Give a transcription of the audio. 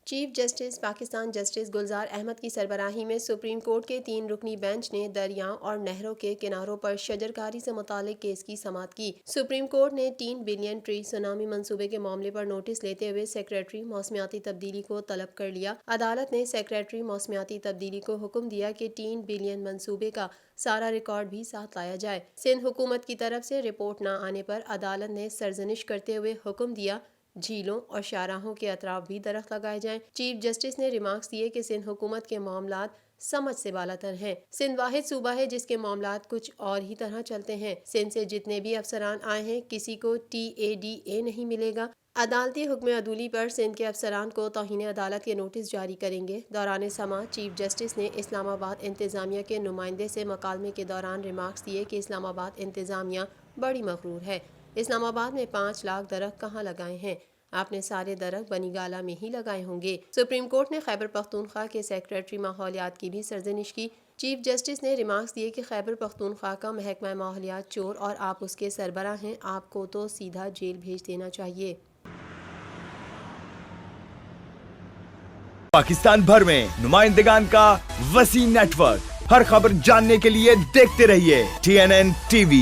Chief justice Pakistan justice Gulzar Ahmed کی سربراہی میں سپریم کورٹ کے 3 رکنی بینچ نے دریاؤں اور نہروں کے کناروں پر شجرکاری سے متعلق کیس کی سماعت کی۔ سپریم کورٹ نے 3 بلین ٹری سونامی منصوبے کے معاملے پر نوٹس لیتے ہوئے سیکریٹری موسمیاتی تبدیلی کو طلب کر لیا۔ عدالت نے سیکریٹری موسمیاتی تبدیلی کو حکم دیا کہ 3 بلین منصوبے کا سارا ریکارڈ بھی ساتھ لایا جائے۔ سندھ حکومت کی طرف سے رپورٹ نہ آنے پر عدالت نے سرزنش کرتے ہوئے حکم دیا جھیلوں اور شاہراہوں کے اطراف بھی درخت لگائے جائیں۔ چیف جسٹس نے ریمارکس دیے کہ سندھ حکومت کے معاملات سمجھ سے بالاتر ہیں۔ سندھ واحد صوبہ ہے جس کے معاملات کچھ اور ہی طرح چلتے ہیں۔ سندھ سے جتنے بھی افسران آئے ہیں کسی کو TADA نہیں ملے گا۔ عدالتی حکم عدولی پر سندھ کے افسران کو توہین عدالت کے نوٹس جاری کریں گے۔ دوران سماعت چیف جسٹس نے اسلام آباد انتظامیہ کے نمائندے سے مکالمے کے دوران ریمارکس دیے کہ اسلام آباد انتظامیہ بڑی مغرور ہے۔ اسلام آباد میں 5 لاکھ درخت کہاں لگائے ہیں؟ آپ نے سارے درخت بنی گالہ میں ہی لگائے ہوں گے۔ سپریم کورٹ نے خیبر پختونخوا کے سیکریٹری ماحولیات کی بھی سرزنش کی۔ چیف جسٹس نے ریمارکس دیے کہ خیبر پختونخوا کا محکمہ ماحولیات چور اور آپ اس کے سربراہ ہیں، آپ کو تو سیدھا جیل بھیج دینا چاہیے۔ پاکستان بھر میں نمائندگان کا وسیع نیٹ ورک، ہر خبر جاننے کے لیے دیکھتے رہیے TNN TV۔